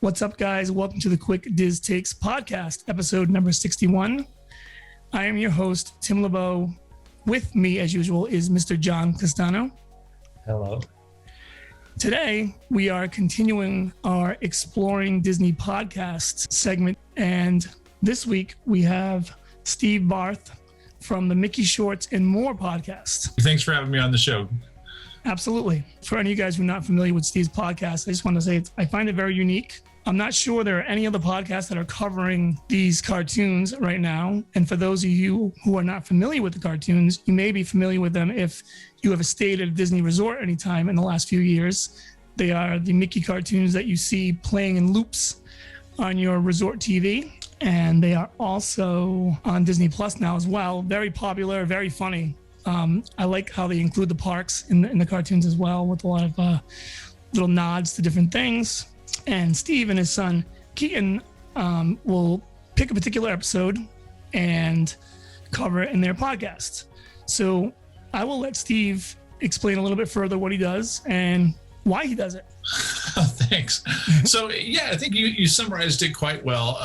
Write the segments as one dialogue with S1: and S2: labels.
S1: What's up, guys? Welcome to the Quick Diz Takes podcast, episode number 61. I am your host, Tim LeBeau. With me, as usual, is Mr. John Castano.
S2: Hello.
S1: Today, we are continuing our Exploring Disney podcast segment. And this week, we have Steve Barth from the Mickey Shorts and More podcast.
S2: Thanks for having me on the show.
S1: Absolutely. For any of you guys who are not familiar with Steve's podcast, I just want to say I find it very unique. I'm not sure there are any other podcasts that are covering these cartoons right now. And for those of you who are not familiar with the cartoons, you may be familiar with them if you have stayed at a Disney resort anytime in the last few years. They are the Mickey cartoons that you see playing in loops on your resort TV. And they are also on Disney Plus now as well. Very popular, very funny. I like how they include the parks in the cartoons as well, with a lot of little nods to different things. And Steve and his son, Keaton, will pick a particular episode and cover it in their podcast. So I will let Steve explain a little bit further what he does and why he does it.
S2: Thanks. So, yeah, I think you summarized it quite well.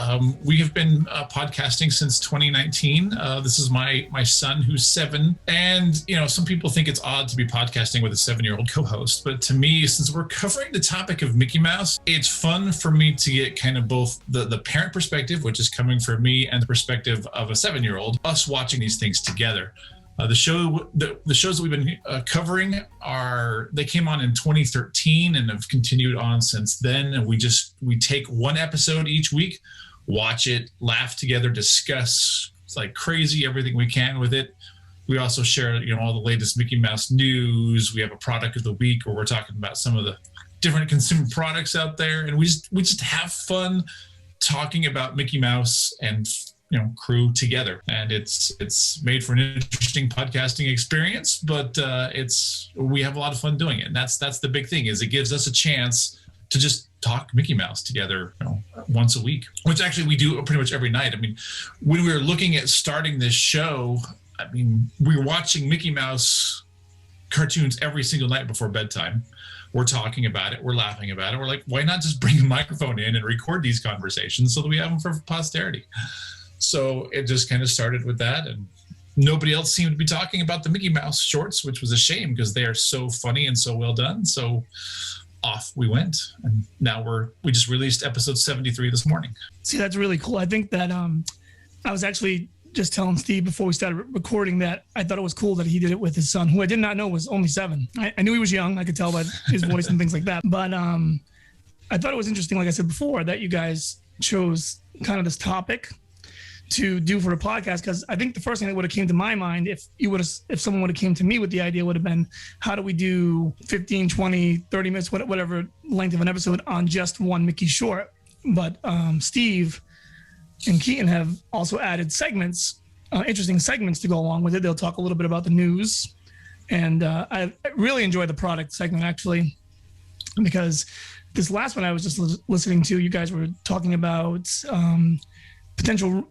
S2: We have been podcasting since 2019. This is my son, who's 7. And, you know, some people think it's odd to be podcasting with a 7-year-old co-host. But to me, since we're covering the topic of Mickey Mouse, it's fun for me to get kind of both the parent perspective, which is coming from me, and the perspective of a 7-year-old, us watching these things together. The shows that we've been covering they came on in 2013 and have continued on since then. And we take one episode each week, watch it, laugh together, discuss like crazy everything we can with it. We also share, all the latest Mickey Mouse news. We have a product of the week where we're talking about some of the different consumer products out there, and we just have fun talking about Mickey Mouse and crew together. And it's made for an interesting podcasting experience, but we have a lot of fun doing it. And that's the big thing, is it gives us a chance to just talk Mickey Mouse together once a week, which actually we do pretty much every night. I mean, when we were looking at starting this show, we were watching Mickey Mouse cartoons every single night before bedtime. We're talking about it. We're laughing about it. We're like, why not just bring a microphone in and record these conversations so that we have them for posterity? So it just kind of started with that, and nobody else seemed to be talking about the Mickey Mouse shorts, which was a shame because they are so funny and so well done. So off we went, and now we just released episode 73 this morning.
S1: See, that's really cool. I think that I was actually just telling Steve before we started recording that I thought it was cool that he did it with his son, who I did not know was only 7. I knew he was young. I could tell by his voice and things like that. But I thought it was interesting, like I said before, that you guys chose kind of this topic to do for a podcast, because I think the first thing that would have came to my mind if someone would have came to me with the idea would have been, how do we do 15, 20, 30 minutes, whatever length of an episode on just one Mickey short? But Steve and Keaton have also added segments, interesting segments to go along with it. They'll talk a little bit about the news. And I really enjoy the product segment, actually, because this last one I was just listening to, you guys were talking about potential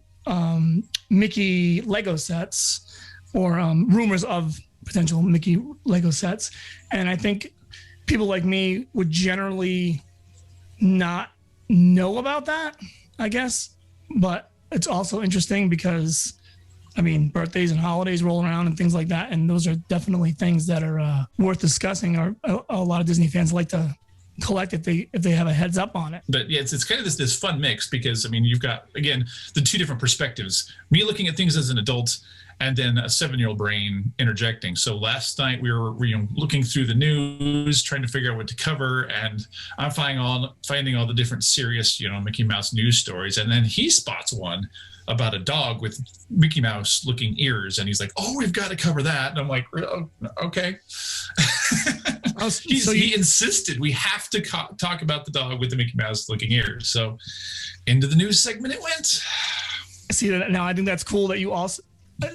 S1: Mickey Lego sets, or rumors of potential Mickey Lego sets. And I think people like me would generally not know about that, I guess. But it's also interesting because, birthdays and holidays roll around and things like that. And those are definitely things that are worth discussing, or a lot of Disney fans like to collect if they have a heads up on it.
S2: But yeah, it's kind of this fun mix, because you've got, again, the two different perspectives, me looking at things as an adult and then a 7-year-old brain interjecting. So last night we were looking through the news, trying to figure out what to cover, and I'm finding all the different serious Mickey Mouse news stories, and then he spots one about a dog with Mickey Mouse looking ears, and he's like, oh, we've got to cover that. And I'm like, oh, okay. He insisted we have to talk about the dog with the Mickey Mouse looking ears. So into the news segment it went.
S1: See, now I think that's cool that you also,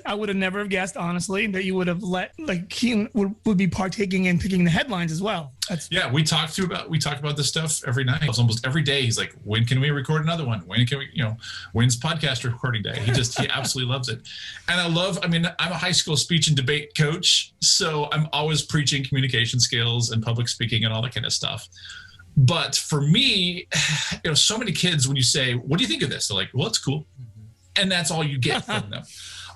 S1: I would have never guessed, honestly, that you would have let, like, Keaton would be partaking in picking the headlines as well.
S2: Yeah, we talk about this stuff every night. Almost every day he's like, when can we record another one? When can we, when's podcast recording day? He absolutely loves it. And I'm a high school speech and debate coach, so I'm always preaching communication skills and public speaking and all that kind of stuff. But for me, so many kids, when you say, what do you think of this? They're like, well, it's cool. And that's all you get from them.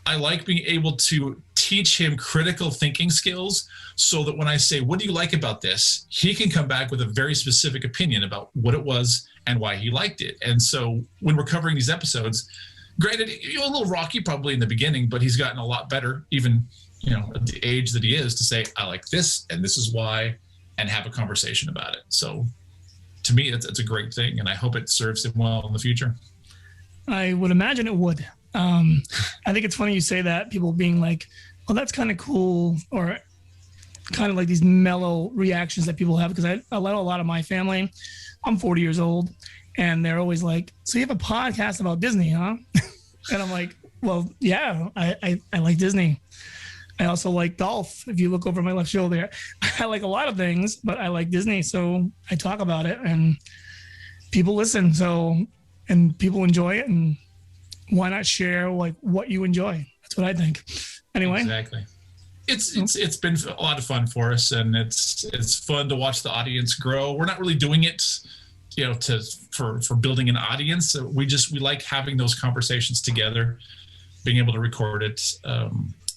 S2: I like being able to teach him critical thinking skills so that when I say, what do you like about this? He can come back with a very specific opinion about what it was and why he liked it. And so when we're covering these episodes, granted, a little rocky probably in the beginning, but he's gotten a lot better, even, at the age that he is, to say, I like this and this is why, and have a conversation about it. So to me, it's a great thing. And I hope it serves him well in the future.
S1: I would imagine it would. I think it's funny you say that, people being like, well, that's kind of cool, or kind of like these mellow reactions that people have, because I let a lot of my family, I'm 40 years old, and they're always like, so you have a podcast about Disney, huh? And I'm like, well, yeah, I like Disney. I also like golf. If you look over my left shoulder, I like a lot of things, but I like Disney. So I talk about it and people listen. And people enjoy it. And why not share like what you enjoy? That's what I think. Anyway.
S2: Exactly. It's been a lot of fun for us, and it's fun to watch the audience grow. We're not really doing it, for building an audience. We like having those conversations together, being able to record it. I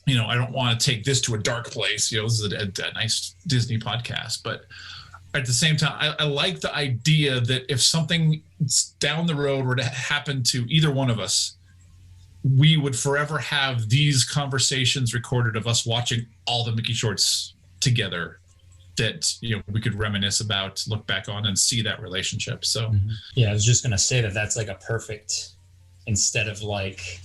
S2: don't want to take this to a dark place. This is a nice Disney podcast, but at the same time, I like the idea that if something down the road were to happen to either one of us, we would forever have these conversations recorded of us watching all the Mickey shorts together that, we could reminisce about, look back on, and see that relationship. So,
S3: yeah, I was just going to say that's like a perfect, instead of like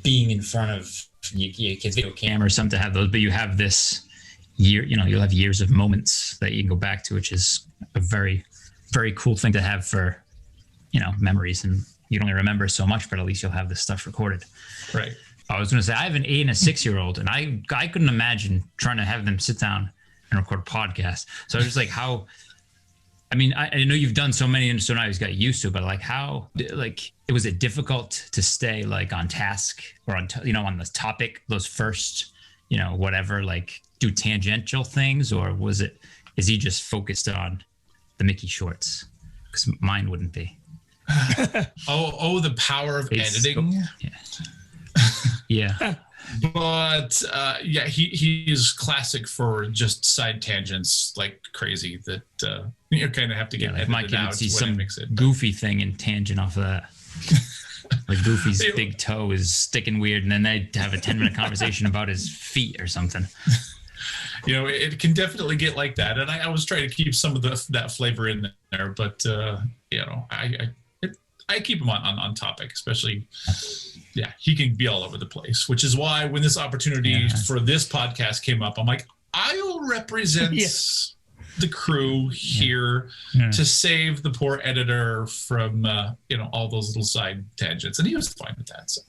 S3: being in front of your kid's video camera or something to have those, but you have this year, you'll have years of moments that you can go back to, which is a very, very cool thing to have for, memories. And you don't remember so much, but at least you'll have this stuff recorded.
S2: Right.
S3: I was going to say, I have an 8 and a 6-year-old, and I couldn't imagine trying to have them sit down and record a podcast. So I was just like, I know you've done so many, and so now he's got used to it, but was it difficult to stay like on task or on the topic, those first, whatever, like do tangential things, or is he just focused on the Mickey shorts? Because mine wouldn't be.
S2: The power of editing.
S3: Yeah.
S2: But he is classic for just side tangents like crazy that you kind of have to get edited
S3: my kid
S2: out
S3: would see some
S2: it,
S3: goofy thing and tangent off of that. Like Goofy's big toe is sticking weird, and then they'd have a 10-minute conversation about his feet or something.
S2: It can definitely get like that, and I was trying to keep some of that flavor in there, but I keep him on topic, especially. Yeah, he can be all over the place, which is why when this opportunity for this podcast came up, I'm like, I'll represent the crew here to save the poor editor from all those little side tangents, and he was fine with that. So.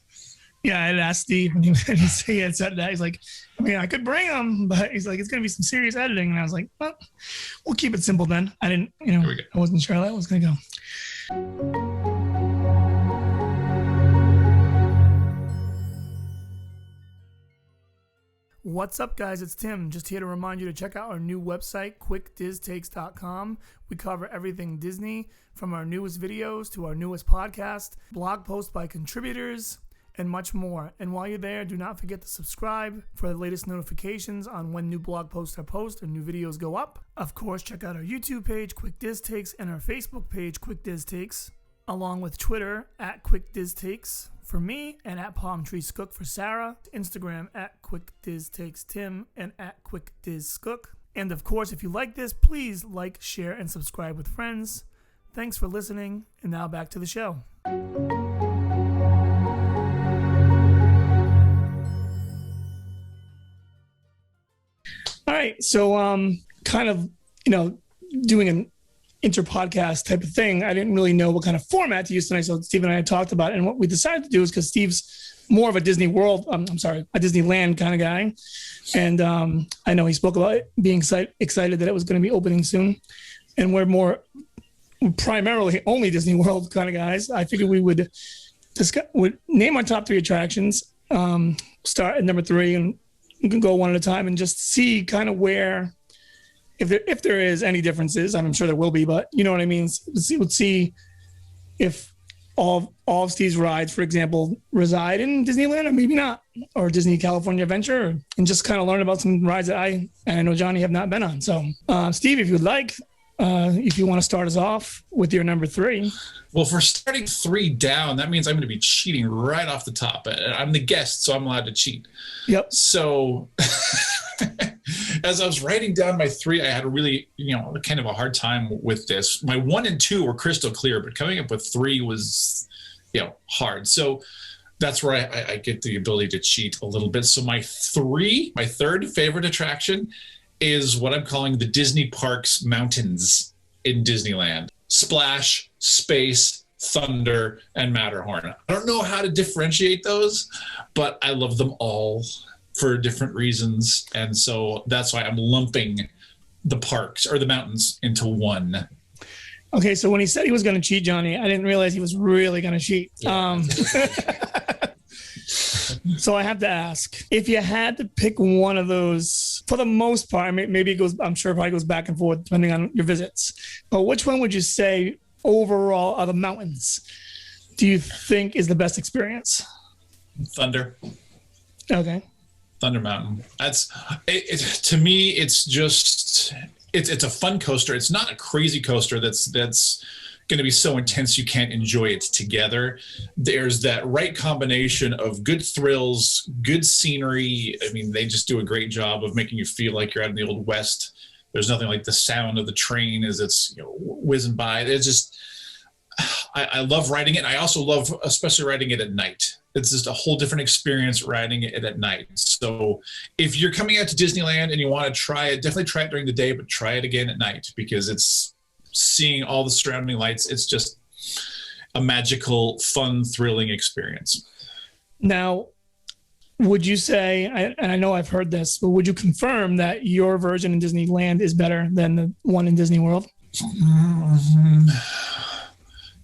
S1: Yeah, I had asked Steve, and he had said that. He's like, I could bring him, but he's like, it's going to be some serious editing. And I was like, well, we'll keep it simple then. I didn't, I wasn't sure how that was going to go. What's up, guys? It's Tim. Just here to remind you to check out our new website, quickdiztakes.com. We cover everything Disney, from our newest videos to our newest podcast, blog posts by contributors, and much more. And while you're there, do not forget to subscribe for the latest notifications on when new blog posts are posted and new videos go up. Of course, check out our YouTube page, Quick Diz Takes, and our Facebook page, Quick Diz Takes, along with Twitter at Quick Diz Takes for me, and at Palm Tree Skook for Sarah, Instagram at Quick Diz Takes Tim, and at Quick Diz Skook. And of course, if you like this, please like, share, and subscribe with friends. Thanks for listening, and now back to the show. All right, so kind of, doing an inter-podcast type of thing. I didn't really know what kind of format to use tonight, so Steve and I had talked about it, and what we decided to do is, because Steve's more of a Disney World, a Disneyland kind of guy, and I know he spoke about it, being excited that it was going to be opening soon, and we're primarily only Disney World kind of guys. I figured we would name our top 3 attractions, start at number 3, and we can go one at a time and just see kind of where if there is any differences. I'm sure there will be, but you know what I mean. Let's see if all of Steve's rides, for example, reside in Disneyland or maybe not, or Disney California Adventure, and just kind of learn about some rides that I know Johnny have not been on. So, Steve, if you'd like, if you want to start us off with your number 3.
S2: Well, for starting 3 down, that means I'm going to be cheating right off the top. I'm the guest, so I'm allowed to cheat.
S1: Yep.
S2: So as I was writing down my 3, I had a really, kind of a hard time with this. My 1 and 2 were crystal clear, but coming up with 3 was, hard. So that's where I get the ability to cheat a little bit. So my 3rd favorite attraction is what I'm calling the Disney Parks Mountains in Disneyland. Splash, Space, Thunder, and Matterhorn. I don't know how to differentiate those, but I love them all for different reasons. And so that's why I'm lumping the parks or the mountains into one.
S1: Okay, so when he said he was going to cheat, Johnny, I didn't realize he was really going to cheat. Yeah. So I have to ask, if you had to pick one of those, for the most part, maybe it goes, I'm sure it probably goes back and forth depending on your visits, but which one would you say overall of the mountains do you think is the best experience?
S2: Thunder.
S1: Okay.
S2: Thunder Mountain. That's to me, it's just, it's a fun coaster. It's not a crazy coaster that's going to be so intense you can't enjoy it together. There's that right combination of good thrills, good scenery. I mean, they just do a great job of making you feel like you're out in the Old West. There's nothing like the sound of the train as it's whizzing by. It's just, I love riding it. I also love especially riding it at night. It's just a whole different experience riding it at night. So if you're coming out to Disneyland and you want to try it, definitely try it during the day, but try it again at night because it's seeing all the surrounding lights. It's just a magical, fun, thrilling experience.
S1: Now, would you say, and I know I've heard this, but would you confirm that your version in Disneyland is better than the one in Disney World?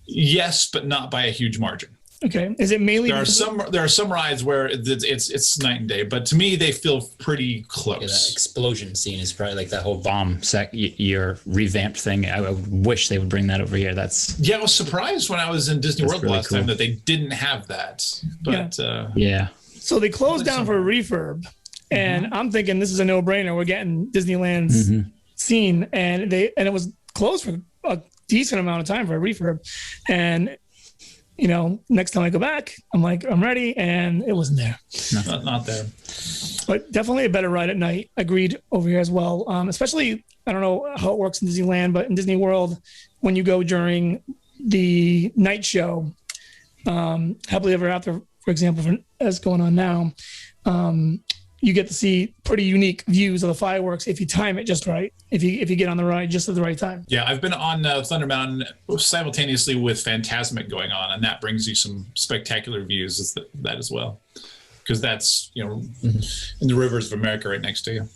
S2: Yes, but not by a huge margin.
S1: Okay. Is it mainly?
S2: There are some rides where it's night and day, but to me they feel pretty close.
S3: Yeah, that explosion scene is probably like that whole bomb your revamped thing. I wish they would bring that over here.
S2: I was surprised when I was in Disney World
S3: really
S2: last time that they didn't have that. But
S3: yeah.
S1: So they closed down for a refurb, and I'm thinking this is a no-brainer. We're getting Disneyland's scene, and it was closed for a decent amount of time for a refurb, and next time I go back, I'm like, I'm ready, and it wasn't there.
S2: Not there.
S1: But definitely a better ride at night. Agreed over here as well. Especially, I don't know how it works in Disneyland, but in Disney World, when you go during the night show, Happily Ever After, for example, as going on now, you get to see pretty unique views of the fireworks if you time it just right. If you get on the ride just at the right time.
S2: Yeah, I've been on Thunder Mountain simultaneously with Fantasmic going on, and that brings you some spectacular views that as well, because that's in the rivers of America right next to you.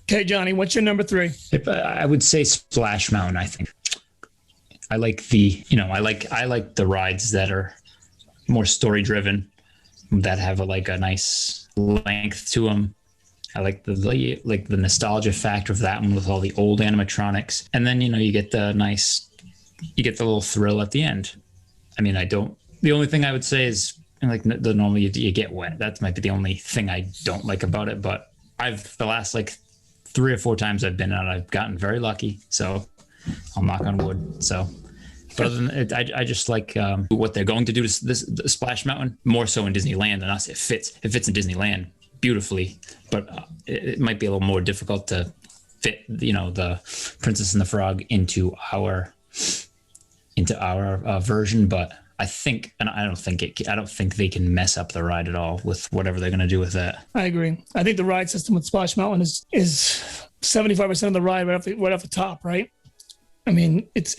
S1: Okay, Johnny, what's your number 3?
S3: I would say Splash Mountain. I think I like I like the rides that are more story driven, that have a nice length to them. I like the nostalgia factor of that one with all the old animatronics, and then you get the little thrill at the end. I mean, the only thing I would say is normally you get wet. That might be the only thing I don't like about it, but the last 3 or 4 times I've been on, I've gotten very lucky, so I'll knock on wood. So but other than it, I just like what they're going to do to this Splash Mountain, more so in Disneyland than us. It fits in Disneyland beautifully, but it might be a little more difficult to fit the Princess and the Frog into our version. But I think, and I don't think they can mess up the ride at all with whatever they're going to do with that.
S1: I agree. I think the ride system with Splash Mountain is 75% of the ride right off the top, right? I mean, it's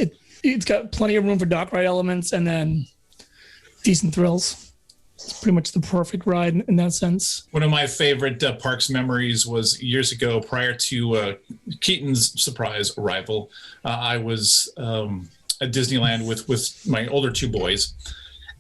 S1: got plenty of room for dock ride elements and then decent thrills. It's pretty much the perfect ride in that sense.
S2: One of my favorite parks memories was years ago, prior to Keaton's surprise arrival. I was at Disneyland with my older 2 boys,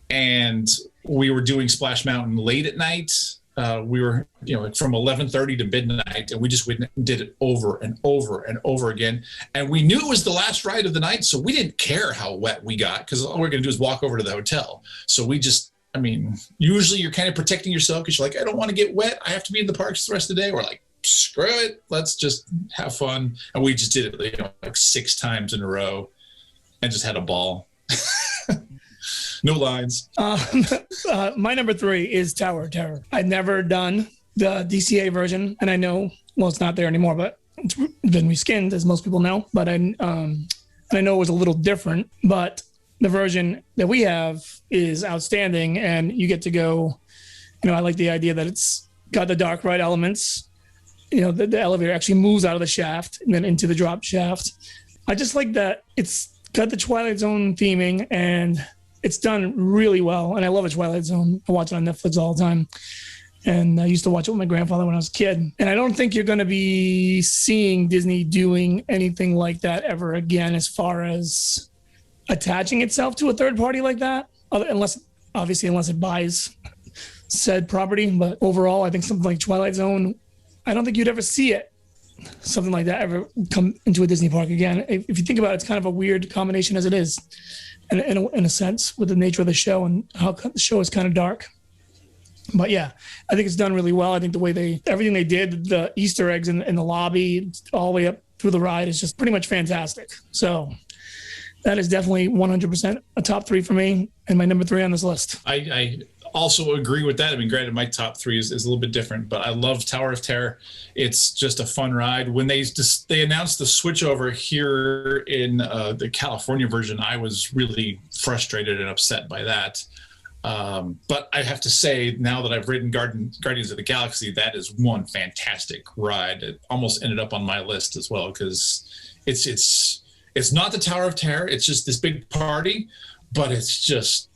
S2: and we were doing Splash Mountain late at night. we were, like from 11:30 to midnight, and we just went and did it over and over and over again. And we knew it was the last ride of the night, so we didn't care how wet we got, because all we're going to do is walk over to the hotel. So we just, usually you're kind of protecting yourself because you're like, I don't want to get wet. I have to be in the parks the rest of the day. We're like, screw it. Let's just have fun. And we just did it like 6 times in a row and just had a ball. No lines.
S1: My number 3 is Tower of Terror. I'd never done the DCA version, and I know, well, it's not there anymore, but it's been reskinned, as most people know. But I know it was a little different, but the version that we have is outstanding, and you get to go, I like the idea that it's got the dark ride elements. The elevator actually moves out of the shaft and then into the drop shaft. I just like that it's got the Twilight Zone theming, and it's done really well. And I love a Twilight Zone. I watch it on Netflix all the time. And I used to watch it with my grandfather when I was a kid. And I don't think you're going to be seeing Disney doing anything like that ever again, as far as attaching itself to a third party like that, unless it buys said property. But overall, I think something like Twilight Zone, I don't think you'd ever see it, something like that, ever come into a Disney park again. If you think about it, it's kind of a weird combination as it is, in a sense, with the nature of the show and how the show is kind of dark. But yeah, I think it's done really well. I think the way everything they did, the Easter eggs in the lobby all the way up through the ride is just pretty much fantastic. So that is definitely 100% a top 3 for me, and my number 3 on this list.
S2: I also agree with that. Granted, my top 3 is a little bit different, but I love Tower of Terror. It's just a fun ride. When they announced the switch over here in the California version, I was really frustrated and upset by that. But I have to say, now that I've ridden Guardians of the Galaxy, that is one fantastic ride. It almost ended up on my list as well, because it's not the Tower of Terror. It's just this big party, but it's just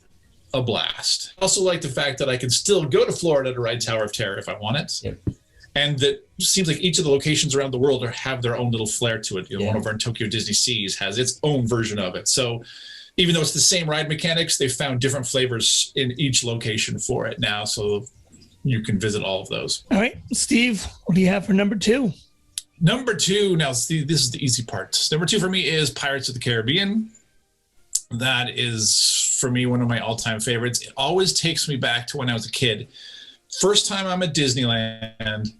S2: a blast. I also like the fact that I can still go to Florida to ride Tower of Terror if I want it. Yep. And that seems like each of the locations around the world have their own little flair to it. One over in Tokyo Disney Seas has its own version of it. So even though it's the same ride mechanics, they've found different flavors in each location for it now. So you can visit all of those. All
S1: right, Steve, what do you have for number 2?
S2: Number 2, now Steve, this is the easy part. Number 2 for me is Pirates of the Caribbean. That is, for me, one of my all-time favorites. It always takes me back to when I was a kid. First time I'm at Disneyland,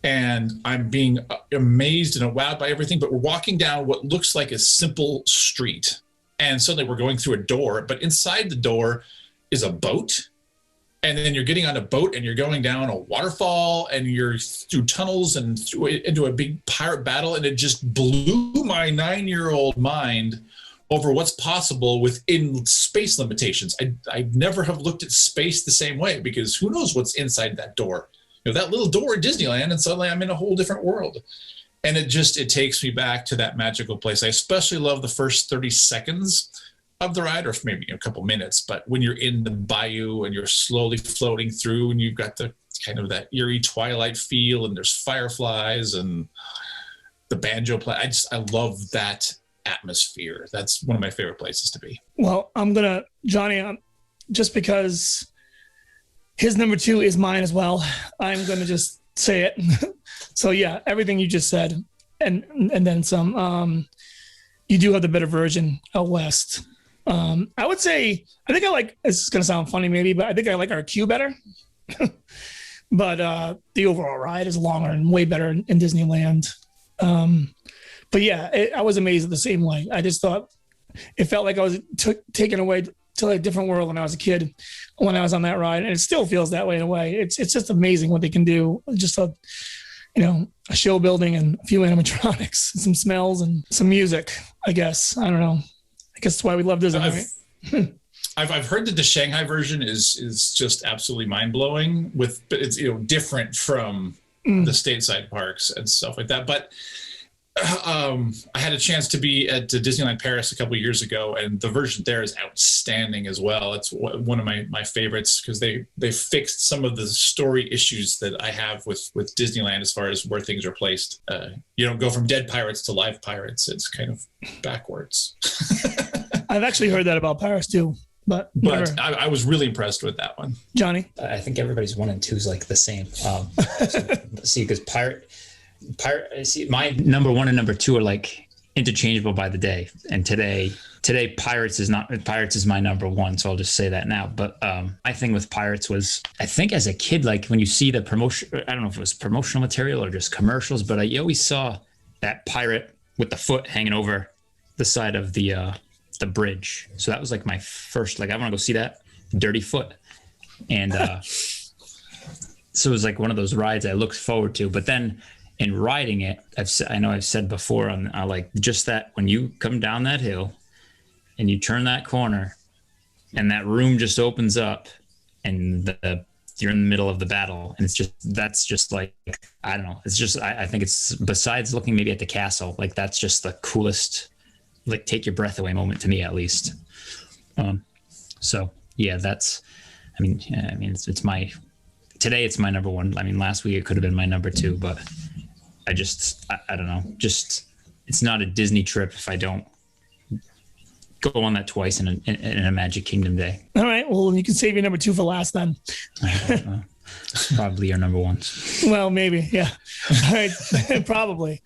S2: and I'm being amazed and wowed by everything, but we're walking down what looks like a simple street, and suddenly we're going through a door, but inside the door is a boat, and then you're getting on a boat, and you're going down a waterfall, and you're through tunnels and into a big pirate battle, and it just blew my 9-year-old mind over what's possible within space limitations. I never have looked at space the same way, because who knows what's inside that door. That little door at Disneyland, and suddenly I'm in a whole different world. And it takes me back to that magical place. I especially love the first 30 seconds of the ride, or maybe a couple minutes, but when you're in the bayou and you're slowly floating through, and you've got the kind of that eerie twilight feel, and there's fireflies and the banjo play. I love that atmosphere. That's one of my favorite places to be.
S1: Well, Johnny, just because his number 2 is mine as well, I'm going to just say it. So yeah, everything you just said, and then some. You do have the better version out west. I would say, this is going to sound funny maybe, but I think I like our queue better. But the overall ride is longer and way better in Disneyland. But yeah, I was amazed the same way. I just thought it felt like I was taken away to a different world when I was a kid, when I was on that ride. And it still feels that way in a way. It's just amazing what they can do. Just a show building and a few animatronics, some smells and some music, I guess. I don't know. I guess that's why we love Disney, right?
S2: I've heard that the Shanghai version is just absolutely mind-blowing, but it's different from the stateside parks and stuff like that. But I had a chance to be at Disneyland Paris a couple of years ago, and the version there is outstanding as well. It's one of my favorites, because they fixed some of the story issues that I have with Disneyland as far as where things are placed. You don't go from dead pirates to live pirates. It's kind of backwards.
S1: I've actually heard that about Paris too. but
S2: I was really impressed with that one.
S1: Johnny,
S4: I think everybody's 1 and 2 is like the same. See, because pirate, see, my
S3: Number 1 and number 2 are like interchangeable by the day. And today Pirates is my number 1. So I'll just say that now. But my thing with Pirates was, I think as a kid, like when you see the promotion, I don't know if it was promotional material or just commercials, but I always saw that pirate with the foot hanging over the side of the bridge. So that was like my first, like, I want to go see that dirty foot. And so it was like one of those rides I looked forward to. But then in riding it, I know I've said before on like just that when you come down that hill and you turn that corner and that room just opens up and you're in the middle of the battle, and that's just like, I don't know. It's just, I think it's, besides looking maybe at the castle, like that's just the coolest, like take your breath away moment to me, at least. So yeah, that's, I mean, it's my, today it's my number 1. I mean, last week it could have been my number 2, but I don't know, just, it's not a Disney trip if I don't go on that twice in a Magic Kingdom day.
S1: all right. Well, you can save your number 2 for last then.
S3: Probably your number 1s.
S1: Well, maybe, yeah. All right, probably.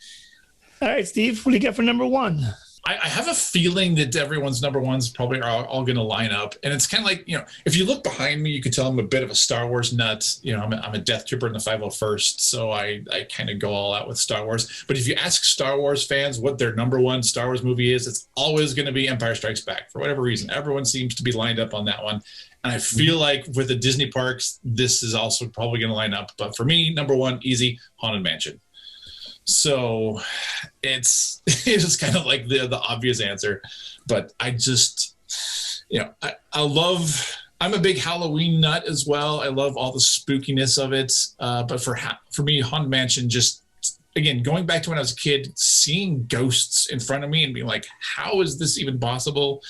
S1: All right, Steve, what do you get for number 1?
S2: I have a feeling that everyone's number 1s probably are all going to line up. And it's kind of like, if you look behind me, you can tell I'm a bit of a Star Wars nut. I'm a Death Trooper in the 501st. So I kind of go all out with Star Wars. But if you ask Star Wars fans what their number 1 Star Wars movie is, it's always going to be Empire Strikes Back. For whatever reason, everyone seems to be lined up on that one. And I feel like with the Disney parks, this is also probably going to line up. But for me, number 1, easy, Haunted Mansion. So it's kind of like the obvious answer, but I just, I'm a big Halloween nut as well. I love all the spookiness of it. But for me, Haunted Mansion, just, again, going back to when I was a kid, seeing ghosts in front of me and being like, how is this even possible?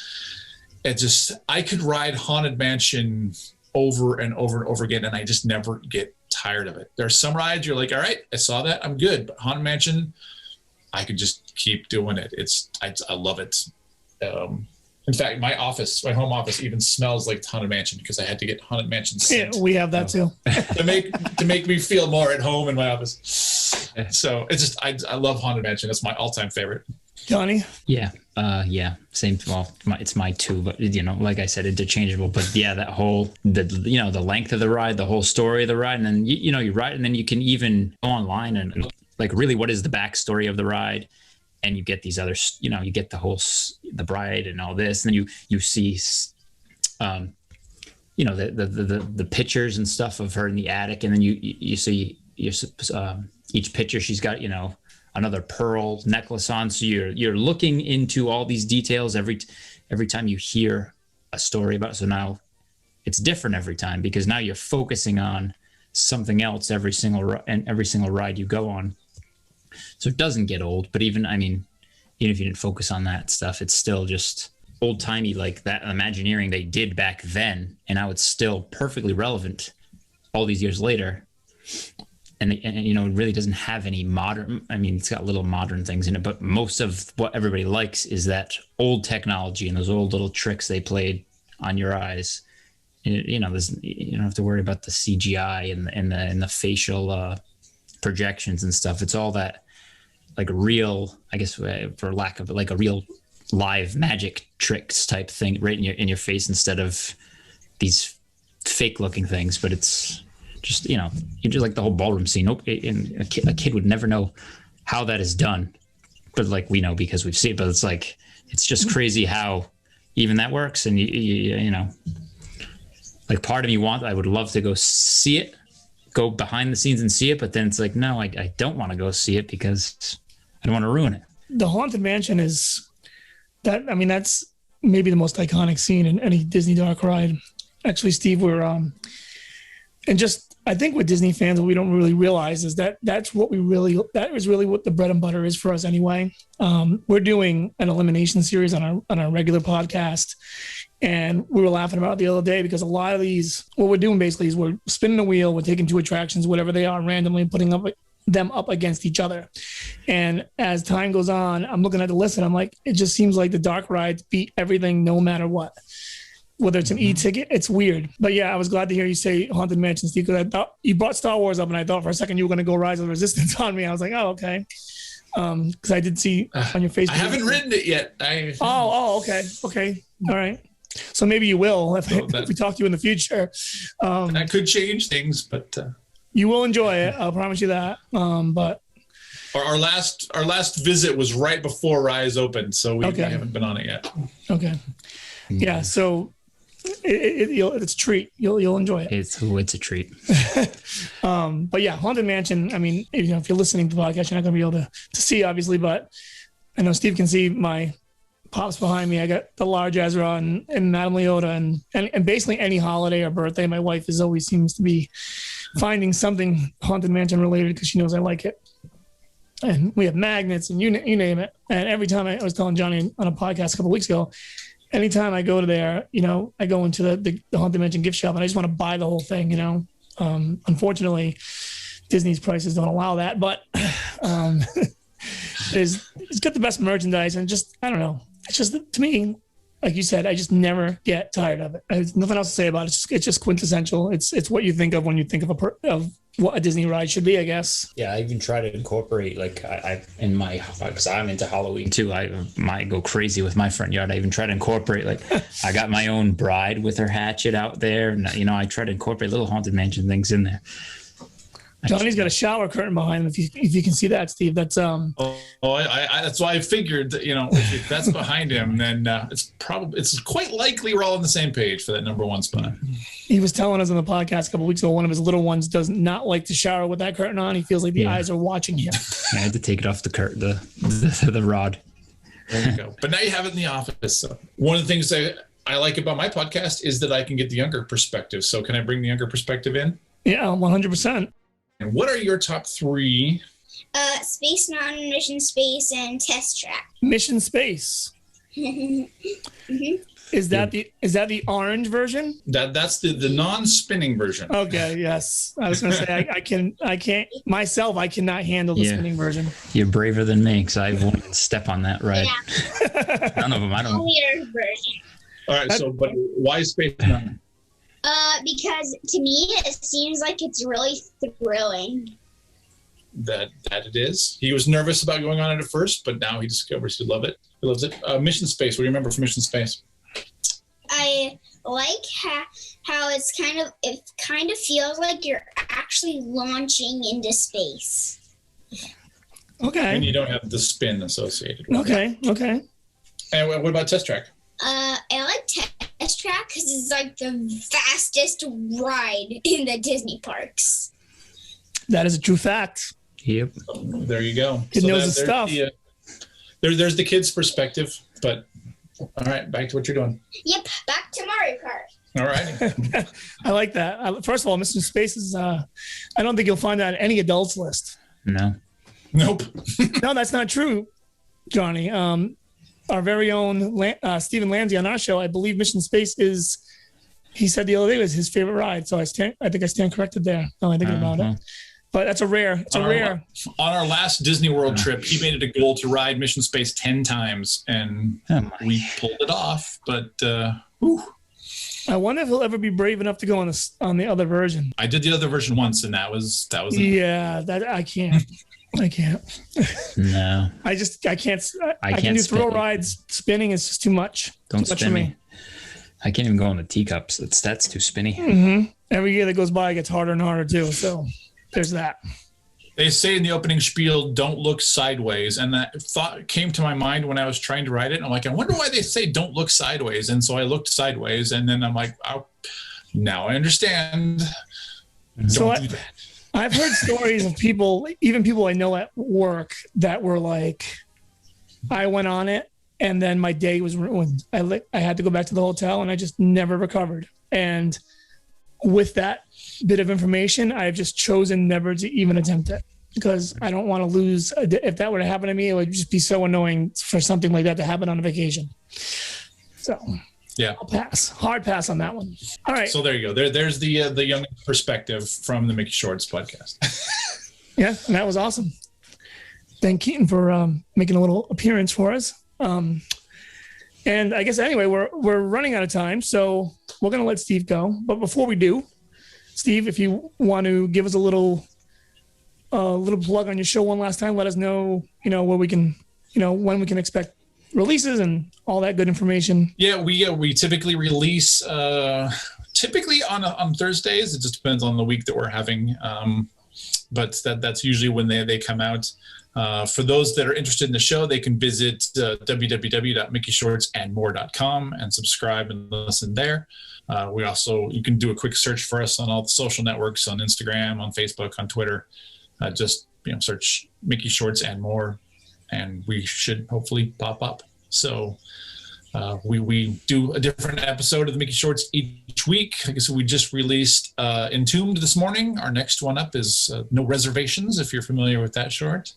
S2: I could ride Haunted Mansion over and over and over again, and I just never get tired of it. There are some rides you're like, all right, I saw that, I'm good. But Haunted Mansion, I could just keep doing it. I love it. In fact, my home office even smells like Haunted Mansion because I had to get Haunted Mansion scent.
S1: Yeah, we have that too.
S2: to make me feel more at home in my office. So it's just, I love Haunted Mansion. It's my all-time favorite.
S1: Johnny?
S3: Yeah. Same. Well, it's my 2, but like I said, interchangeable. But yeah, that whole, the length of the ride, the whole story of the ride, and then you ride, and then you can even go online and like, really, what is the backstory of the ride? And you get these other, you get the bride and all this, and then you see, the pictures and stuff of her in the attic, and then you see each picture she's got, another pearl necklace on. So you're looking into all these details every time you hear a story about it. So now it's different every time because now you're focusing on something else every single ride you go on. So it doesn't get old, but even if you didn't focus on that stuff, it's still just old timey, like that Imagineering they did back then. And now it's still perfectly relevant all these years later. And it really doesn't have any modern, it's got little modern things in it, but most of what everybody likes is that old technology and those old little tricks they played on your eyes. You don't have to worry about the CGI and the facial projections and stuff. It's all that like real, I guess, for lack of like a real live magic tricks type thing right in your face instead of these fake looking things. But it's just, you just like the whole ballroom scene. And a kid would never know how that is done, but like we know because we've seen it. But it's like, it's just crazy how even that works. And like part of me I would love to go see it, go behind the scenes and see it. But then it's like, no, I don't want to go see it because I don't want to ruin it.
S1: The Haunted Mansion is that, that's maybe the most iconic scene in any Disney dark ride. Actually, Steve, and just, I think with Disney fans, what we don't really realize is that that is really what the bread and butter is for us anyway. We're doing an elimination series on our regular podcast. And we were laughing about it the other day because a lot of these, what we're doing basically is we're spinning a wheel, we're taking 2 attractions, whatever they are, randomly and putting them up against each other. And as time goes on, I'm looking at the list and I'm like, it just seems like the dark rides beat everything no matter what. whether it's an e-ticket, it's weird. But yeah, I was glad to hear you say Haunted Mansion, Steve, because I thought you brought Star Wars up, and I thought for a second you were going to go Rise of the Resistance on me. I was like, oh, okay. Because I did see on your Facebook.
S2: I haven't written it yet.
S1: Okay. All right. So maybe you will if we talk to you in the future.
S2: That could change things, but
S1: you will enjoy it. I'll promise you that. But
S2: our last visit was right before Rise opened, so we haven't been on it yet.
S1: Okay. Yeah. So it's a treat. You'll enjoy it.
S3: It's a treat.
S1: But yeah, Haunted Mansion. I mean, if you're listening to the podcast, you're not going to be able to see, obviously. But I know Steve can see my pops behind me. I got the large Ezra and Madame Leota, and basically any holiday or birthday, my wife always seems to be finding something Haunted Mansion related because she knows I like it. And we have magnets and you name it. And every time I was telling Johnny on a podcast a couple of weeks ago, anytime I go to there, I go into the Haunted Mansion gift shop and I just want to buy the whole thing, Unfortunately, Disney's prices don't allow that, but it's got the best merchandise and just, I don't know. It's just, to me, like you said, I just never get tired of it. There's nothing else to say about it. It's just quintessential. It's what you think of when you think of what a Disney ride should be, I guess.
S4: Yeah, I even try to incorporate, like, because I'm into Halloween too. I might go crazy with my front yard. I even try to incorporate, like, I got my own bride with her hatchet out there. And, I try to incorporate little Haunted Mansion things in there.
S1: Johnny's got a shower curtain behind him. If you can see that, Steve, that's
S2: I that's why I figured that, if that's behind him, then it's quite likely we're all on the same page for that number one spot.
S1: He was telling us on the podcast a couple of weeks ago, one of his little ones does not like to shower with that curtain on. He feels like the eyes are watching him.
S3: I had to take it off the rod.
S2: There you go. But now you have it in the office. So one of the things I like about my podcast is that I can get the younger perspective. So can I bring the younger perspective in?
S1: Yeah, 100%.
S2: And what are your top three?
S5: Space Mountain, Mission Space, and Test Track.
S1: Mission Space.
S5: Mm-hmm.
S1: Is that the orange version?
S2: That's the non-spinning version.
S1: Okay, yes. I was gonna say I can't myself. I cannot handle the spinning version.
S3: You're braver than me because I won't step on that ride.
S5: Yeah.
S3: None of them. I don't.
S5: Weird version.
S2: All right. So, but why Space Mountain?
S5: Because to me it seems like it's really thrilling.
S2: That it is. He was nervous about going on it at first, but now he discovers he loves it. Mission Space. What do you remember from Mission Space?
S5: I like how it kind of feels like you're actually launching into space.
S1: Okay.
S2: And you don't have the spin associated with
S1: it. Okay.
S2: And what about Test Track?
S5: I like Test Track because it's like the fastest ride in the Disney parks.
S1: That is a true fact.
S3: Yep.
S2: There you go.
S1: It knows his stuff.
S2: There's the kid's perspective, but all right, back to what you're doing.
S5: Yep, back to Mario Kart.
S2: All right.
S1: I like that. First of all, Mission Space is, I don't think you'll find that on any adult's list.
S3: No.
S2: Nope.
S1: No, that's not true, Johnny. Our very own Stephen Lanzi on our show, I believe Mission Space he said the other day was his favorite ride. So I think I stand corrected there. Now I'm thinking about it. But that's on
S2: our last Disney World trip, he made it a goal to ride Mission Space 10 times, and we pulled it off. But
S1: I wonder if he'll ever be brave enough to go on the other version.
S2: I did the other version once, and that was
S1: yeah. That I can't. I can't.
S3: No.
S1: I can't. I can do thrill rides. Spinning is just too much.
S3: Don't spin me. I can't even go on the teacups. That's too spinny.
S1: Mm-hmm. Every year that goes by, it gets harder and harder too. So there's that.
S2: They say in the opening spiel, "Don't look sideways," and that thought came to my mind when I was trying to write it. I'm like, I wonder why they say "Don't look sideways," and so I looked sideways, and then I'm like, oh, now I understand.
S1: So I've heard stories of people, even people I know at work, that were like, I went on it and then my day was ruined. I had to go back to the hotel and I just never recovered. And with that bit of information, I've just chosen never to even attempt it because I don't want to lose. If that were to happen to me, it would just be so annoying for something like that to happen on a vacation. So
S2: yeah,
S1: I'll pass. Hard pass on that one. All right.
S2: So there you go. There's the young perspective from the Mickey Shorts podcast.
S1: Yeah, and that was awesome. Thank Keaton for making a little appearance for us. And I guess anyway, we're running out of time, so we're gonna let Steve go. But before we do, Steve, if you want to give us a little plug on your show one last time, let us know, where we can, when we can expect releases and all that good information.
S2: Yeah, we typically release typically on Thursdays. It just depends on the week that we're having, but that's usually when they come out. For those that are interested in the show, they can visit www.mickeyshortsandmore.com and subscribe and listen there. You can do a quick search for us on all the social networks, on Instagram, on Facebook, on Twitter. Just search Mickey Shorts and More, and we should hopefully pop up. So we do a different episode of the Mickey Shorts each week. Like I said, we just released Entombed this morning. Our next one up is No Reservations, if you're familiar with that short.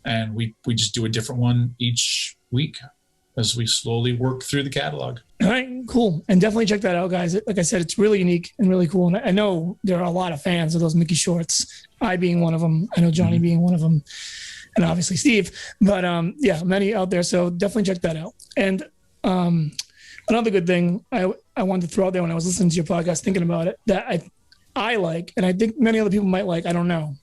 S2: And we just do a different one each week as we slowly work through the catalog.
S1: All right, cool. And definitely check that out, guys. Like I said, it's really unique and really cool. And I know there are a lot of fans of those Mickey Shorts, I being one of them. I know Johnny being one of them, and obviously Steve. But many out there. So definitely check that out. And another good thing I wanted to throw out there when I was listening to your podcast, thinking about it, that I like, and I think many other people might like, I don't know,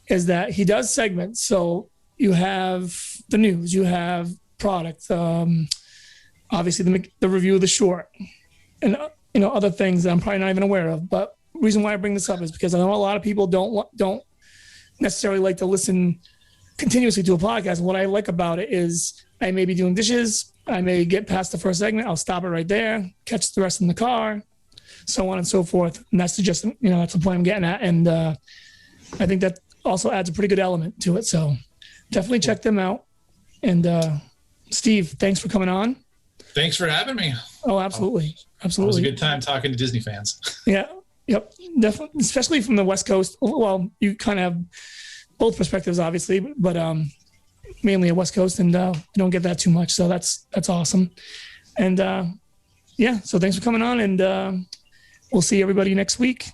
S1: is that he does segments. So you have the news, you have product, obviously the review of the short, and other things that I'm probably not even aware of. But the reason why I bring this up is because I know a lot of people don't necessarily like to listen continuously to a podcast. And what I like about it is I may be doing dishes, I may get past the first segment, I'll stop it right there, catch the rest in the car, so on and so forth. And that's that's the point I'm getting at. And I think that also adds a pretty good element to it. So definitely check them out. And Steve, thanks for coming on.
S2: Thanks for having me.
S1: Oh, absolutely. Absolutely.
S2: It was a good time talking to Disney fans.
S1: Yeah. Yep. Definitely. Especially from the West Coast. Well, you kind of have both perspectives, obviously, but mainly a West Coast, and you don't get that too much. So that's awesome. And so thanks for coming on, and we'll see everybody next week.